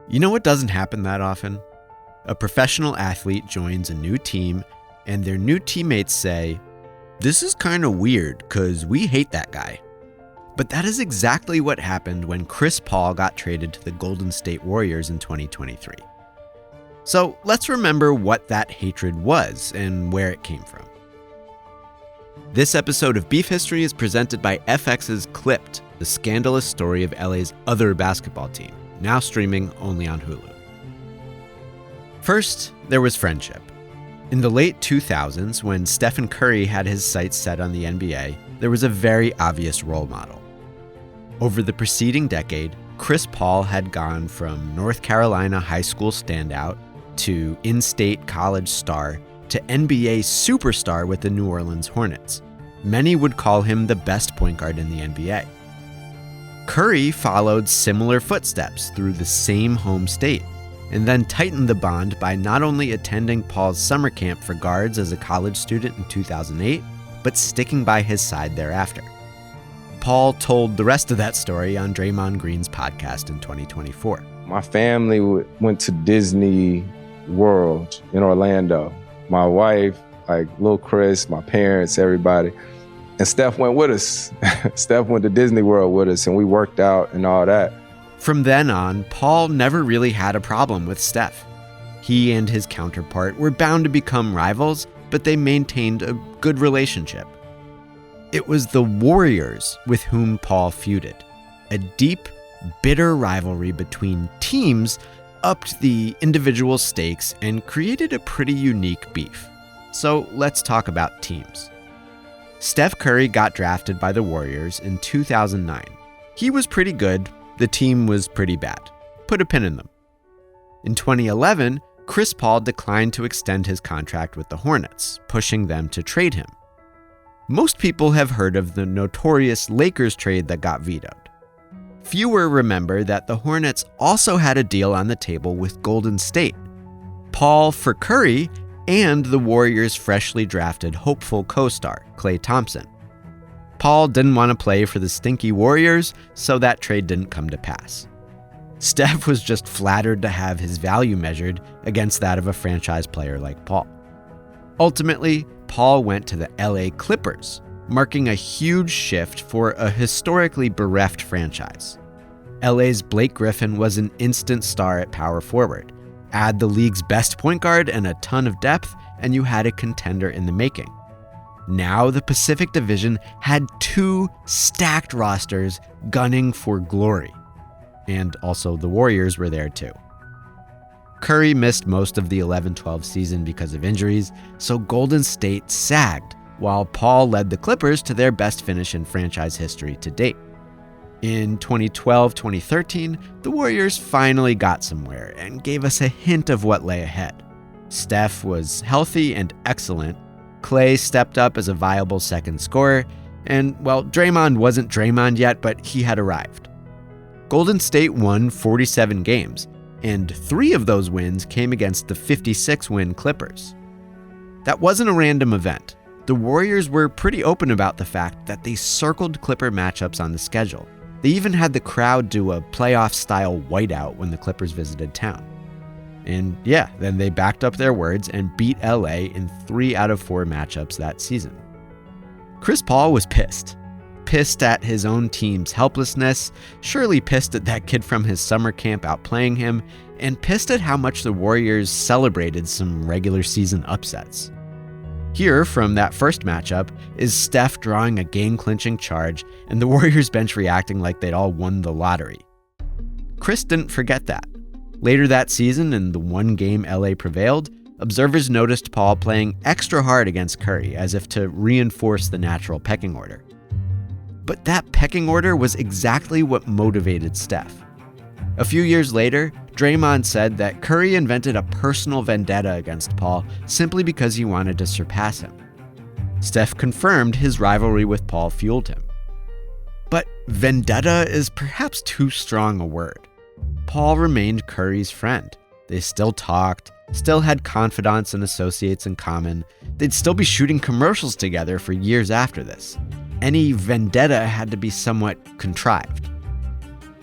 You know what doesn't happen that often? A professional athlete joins a new team and their new teammates say, "This is kind of weird because we hate that guy." But that is exactly what happened when Chris Paul got traded to the Golden State Warriors in 2023. So let's remember what that hatred was and where it came from. This episode of Beef History is presented by FX's Clipped, the scandalous story of LA's other basketball team, now streaming only on Hulu. First, there was friendship. In the late 2000s, when Stephen Curry had his sights set on the NBA, there was a very obvious role model. Over the preceding decade, Chris Paul had gone from North Carolina high school standout to in-state college star to NBA superstar with the New Orleans Hornets. Many would call him the best point guard in the NBA. Curry followed similar footsteps through the same home state, and then tightened the bond by not only attending Paul's summer camp for guards as a college student in 2008, but sticking by his side thereafter. Paul told the rest of that story on Draymond Green's podcast in 2024. My family went to Disney World in Orlando. My wife, little Chris, my parents, everybody. And Steph went with us. Steph went to Disney World with us, and we worked out and all that. From then on, Paul never really had a problem with Steph. He and his counterpart were bound to become rivals, but they maintained a good relationship. It was the Warriors with whom Paul feuded. A deep, bitter rivalry between teams upped the individual stakes and created a pretty unique beef. So let's talk about teams. Steph Curry got drafted by the Warriors in 2009. He was pretty good. The team was pretty bad. Put a pin in them. In 2011, Chris Paul declined to extend his contract with the Hornets, pushing them to trade him. Most people have heard of the notorious Lakers trade that got vetoed. Fewer remember that the Hornets also had a deal on the table with Golden State. Paul for Curry and the Warriors' freshly drafted hopeful co-star, Klay Thompson. Paul didn't want to play for the stinky Warriors, so that trade didn't come to pass. Steph was just flattered to have his value measured against that of a franchise player like Paul. Ultimately, Paul went to the LA Clippers, marking a huge shift for a historically bereft franchise. LA's Blake Griffin was an instant star at power forward. Add the league's best point guard and a ton of depth, and you had a contender in the making. Now the Pacific Division had two stacked rosters gunning for glory. And also the Warriors were there too. Curry missed most of the 11-12 season because of injuries, so Golden State sagged, while Paul led the Clippers to their best finish in franchise history to date. In 2012-2013, the Warriors finally got somewhere and gave us a hint of what lay ahead. Steph was healthy and excellent, Klay stepped up as a viable second scorer, and, well, Draymond wasn't Draymond yet, but he had arrived. Golden State won 47 games, and 3 of those wins came against the 56-win Clippers. That wasn't a random event. The Warriors were pretty open about the fact that they circled Clipper matchups on the schedule. They even had the crowd do a playoff-style whiteout when the Clippers visited town. And yeah, then they backed up their words and beat LA in 3 out of 4 matchups that season. Chris Paul was pissed. Pissed at his own team's helplessness, surely pissed at that kid from his summer camp outplaying him, and pissed at how much the Warriors celebrated some regular season upsets. Here, from that first matchup, is Steph drawing a game-clinching charge and the Warriors bench reacting like they'd all won the lottery. Chris didn't forget that. Later that season, in the one game LA prevailed, observers noticed Paul playing extra hard against Curry as if to reinforce the natural pecking order. But that pecking order was exactly what motivated Steph. A few years later, Draymond said that Curry invented a personal vendetta against Paul simply because he wanted to surpass him. Steph confirmed his rivalry with Paul fueled him. But vendetta is perhaps too strong a word. Paul remained Curry's friend. They still talked, still had confidants and associates in common. They'd still be shooting commercials together for years after this. Any vendetta had to be somewhat contrived.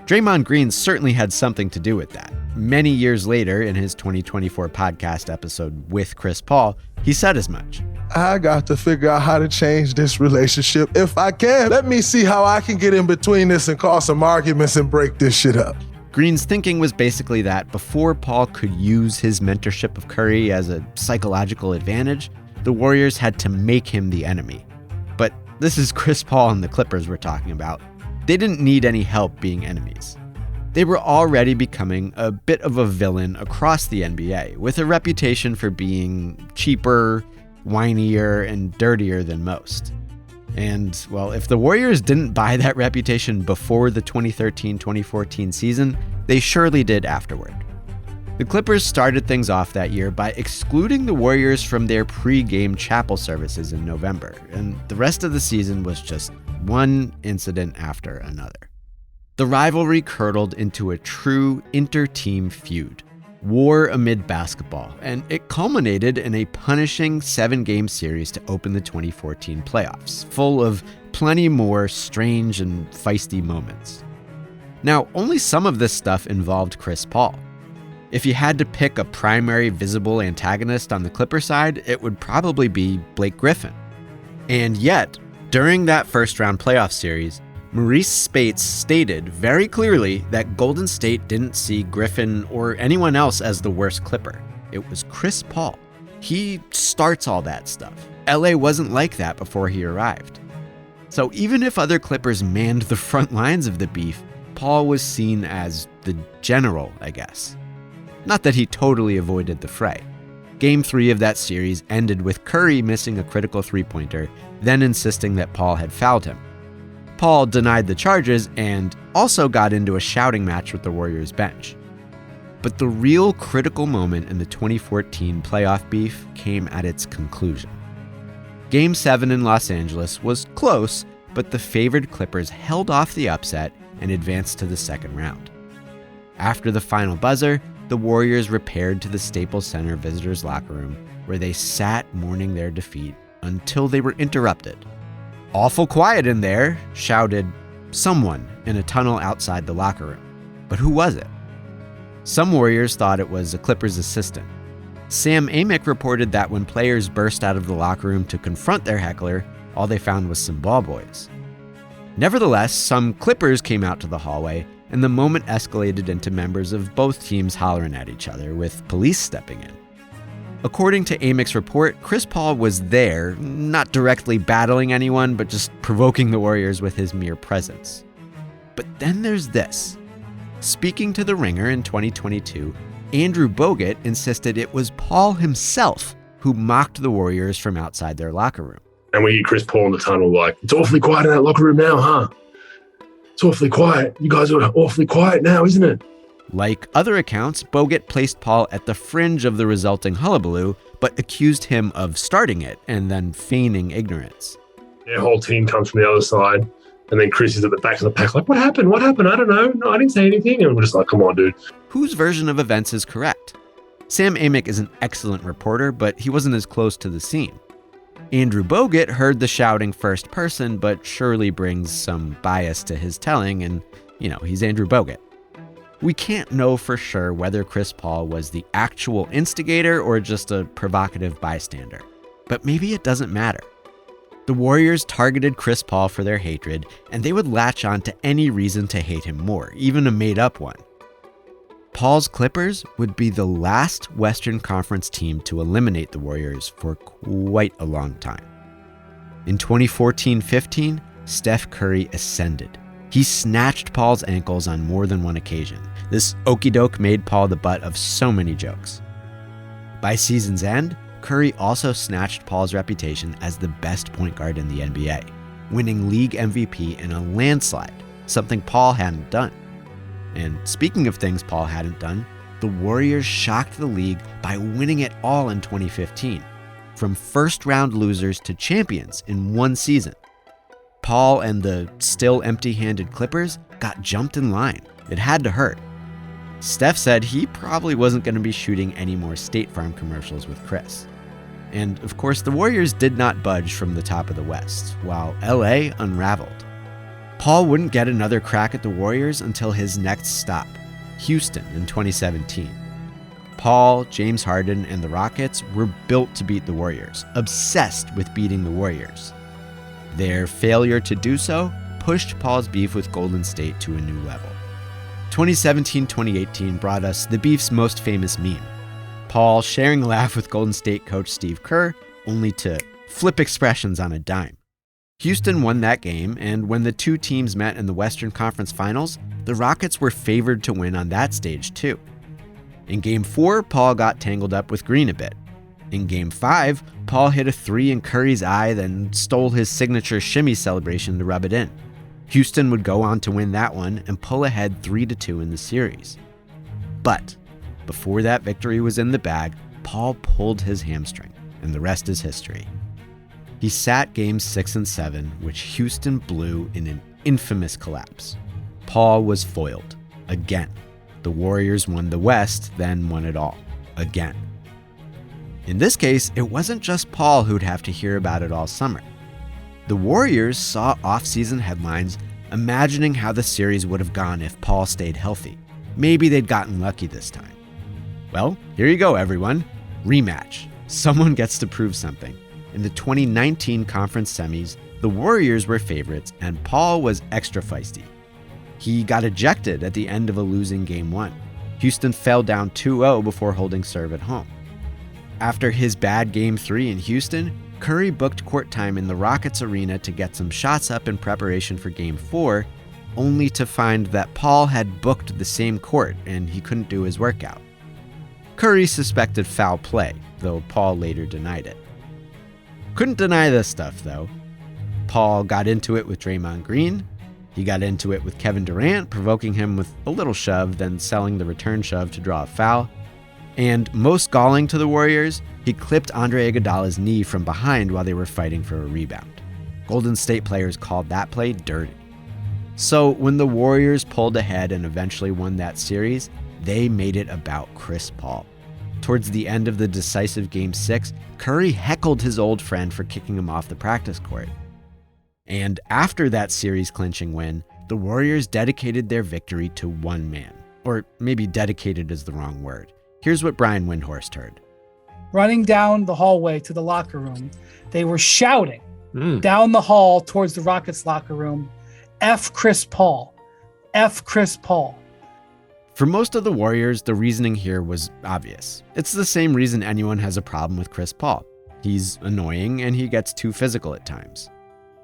Draymond Green certainly had something to do with that. many years later, in his 2024 podcast episode with Chris Paul, he said as much. I got to figure out how to change this relationship. If I can, let me see how I can get in between this and cause some arguments and break this shit up. Green's thinking was basically that before Paul could use his mentorship of Curry as a psychological advantage, the Warriors had to make him the enemy. But this is Chris Paul and the Clippers we're talking about. They didn't need any help being enemies. They were already becoming a bit of a villain across the NBA, with a reputation for being cheaper, whinier, and dirtier than most. And, well, if the Warriors didn't buy that reputation before the 2013-2014 season, they surely did afterward. The Clippers started things off that year by excluding the Warriors from their pre-game chapel services in November, and the rest of the season was just one incident after another. The rivalry curdled into a true inter-team feud, war amid basketball, and it culminated in a punishing 7-game series to open the 2014 playoffs, full of plenty more strange and feisty moments. Now, only some of this stuff involved Chris Paul. If you had to pick a primary visible antagonist on the Clipper side, it would probably be Blake Griffin. And yet, during that first-round playoff series, Maurice Spates stated very clearly that Golden State didn't see Griffin or anyone else as the worst Clipper. It was Chris Paul. He starts all that stuff. LA wasn't like that before he arrived. So even if other Clippers manned the front lines of the beef, Paul was seen as the general, I guess. Not that he totally avoided the fray. Game 3 of that series ended with Curry missing a critical three-pointer, then insisting that Paul had fouled him. Paul denied the charges and also got into a shouting match with the Warriors bench. But the real critical moment in the 2014 playoff beef came at its conclusion. Game 7 in Los Angeles was close, but the favored Clippers held off the upset and advanced to the second round. After the final buzzer, the Warriors repaired to the Staples Center visitors' locker room, where they sat mourning their defeat until they were interrupted. "Awful quiet in there," shouted someone in a tunnel outside the locker room. But who was it? Some Warriors thought it was a Clippers assistant. Sam Amick reported that when players burst out of the locker room to confront their heckler, all they found was some ball boys. Nevertheless, some Clippers came out to the hallway, and the moment escalated into members of both teams hollering at each other, with police stepping in. According to Amick's report, Chris Paul was there, not directly battling anyone, but just provoking the Warriors with his mere presence. But then there's this. Speaking to The Ringer in 2022, Andrew Bogut insisted it was Paul himself who mocked the Warriors from outside their locker room. And we hear Chris Paul in the tunnel like, "It's awfully quiet in that locker room now, huh? It's awfully quiet. You guys are awfully quiet now, isn't it?" Like other accounts, Bogut placed Paul at the fringe of the resulting hullabaloo, but accused him of starting it and then feigning ignorance. Their whole team comes from the other side, and then Chris is at the back of the pack like, what happened? I don't know. No, I didn't say anything. And we're just like, come on, dude. Whose version of events is correct? Sam Amick is an excellent reporter, but he wasn't as close to the scene. Andrew Bogut heard the shouting first person, but surely brings some bias to his telling, and, he's Andrew Bogut. We can't know for sure whether Chris Paul was the actual instigator or just a provocative bystander. But maybe it doesn't matter. The Warriors targeted Chris Paul for their hatred, and they would latch on to any reason to hate him more, even a made-up one. Paul's Clippers would be the last Western Conference team to eliminate the Warriors for quite a long time. In 2014-15, Steph Curry ascended. He snatched Paul's ankles on more than one occasion. This okey-doke made Paul the butt of so many jokes. By season's end, Curry also snatched Paul's reputation as the best point guard in the NBA, winning league MVP in a landslide, something Paul hadn't done. And speaking of things Paul hadn't done, the Warriors shocked the league by winning it all in 2015, from first-round losers to champions in one season. Paul and the still empty-handed Clippers got jumped in line. It had to hurt. Steph said he probably wasn't going to be shooting any more State Farm commercials with Chris. And of course, the Warriors did not budge from the top of the West, while LA unraveled. Paul wouldn't get another crack at the Warriors until his next stop, Houston in 2017. Paul, James Harden, and the Rockets were built to beat the Warriors, obsessed with beating the Warriors. Their failure to do so pushed Paul's beef with Golden State to a new level. 2017-2018 brought us the beef's most famous meme. Paul sharing a laugh with Golden State coach Steve Kerr, only to flip expressions on a dime. Houston won that game, and when the two teams met in the Western Conference Finals, the Rockets were favored to win on that stage too. In Game 4, Paul got tangled up with Green a bit. In Game 5, Paul hit a 3 in Curry's eye, then stole his signature shimmy celebration to rub it in. Houston would go on to win that one and pull ahead 3-2 in the series. But before that victory was in the bag, Paul pulled his hamstring, and the rest is history. He sat Games 6 and 7, which Houston blew in an infamous collapse. Paul was foiled, again. The Warriors won the West, then won it all, again. In this case, it wasn't just Paul who'd have to hear about it all summer. The Warriors saw off-season headlines imagining how the series would have gone if Paul stayed healthy. Maybe they'd gotten lucky this time. Well, here you go, everyone. Rematch. Someone gets to prove something. In the 2019 conference semis, the Warriors were favorites and Paul was extra feisty. He got ejected at the end of a losing Game 1. Houston fell down 2-0 before holding serve at home. After his bad Game 3 in Houston, Curry booked court time in the Rockets arena to get some shots up in preparation for Game 4, only to find that Paul had booked the same court and he couldn't do his workout. Curry suspected foul play, though Paul later denied it. Couldn't deny this stuff, though. Paul got into it with Draymond Green. He got into it with Kevin Durant, provoking him with a little shove, then selling the return shove to draw a foul. And most galling to the Warriors, he clipped Andre Iguodala's knee from behind while they were fighting for a rebound. Golden State players called that play dirty. So when the Warriors pulled ahead and eventually won that series, they made it about Chris Paul. Towards the end of the decisive Game 6, Curry heckled his old friend for kicking him off the practice court. And after that series-clinching win, the Warriors dedicated their victory to one man. Or maybe dedicated is the wrong word. Here's what Brian Windhorst heard. Running down the hallway to the locker room, they were shouting down the hall towards the Rockets locker room, F Chris Paul, F Chris Paul. For most of the Warriors, the reasoning here was obvious. It's the same reason anyone has a problem with Chris Paul. He's annoying and he gets too physical at times.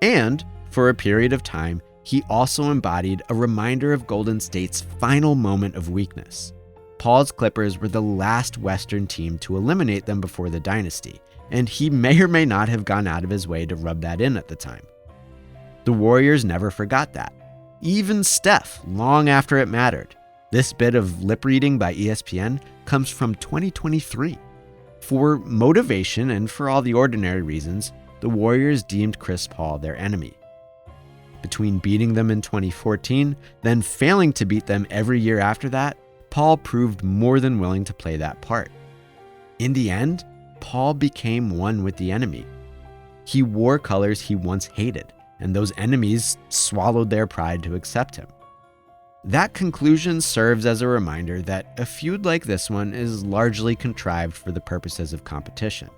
And for a period of time, he also embodied a reminder of Golden State's final moment of weakness. Paul's Clippers were the last Western team to eliminate them before the dynasty, and he may or may not have gone out of his way to rub that in at the time. The Warriors never forgot that. Even Steph, long after it mattered. This bit of lip reading by ESPN comes from 2023. For motivation and for all the ordinary reasons, the Warriors deemed Chris Paul their enemy. Between beating them in 2014, then failing to beat them every year after that, Paul proved more than willing to play that part. In the end, Paul became one with the enemy. He wore colors he once hated, and those enemies swallowed their pride to accept him. That conclusion serves as a reminder that a feud like this one is largely contrived for the purposes of competition.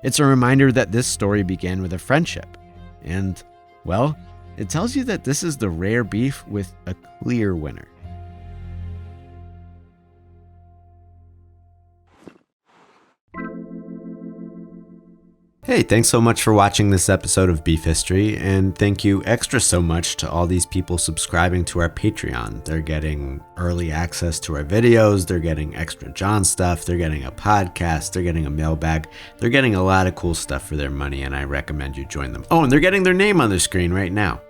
It's a reminder that this story began with a friendship. And, well, it tells you that this is the rare beef with a clear winner. Hey, thanks so much for watching this episode of Beef History, and thank you extra so much to all these people subscribing to our Patreon. They're getting early access to our videos, they're getting extra John stuff, they're getting a podcast, they're getting a mailbag, they're getting a lot of cool stuff for their money, and I recommend you join them. Oh, and they're getting their name on the screen right now.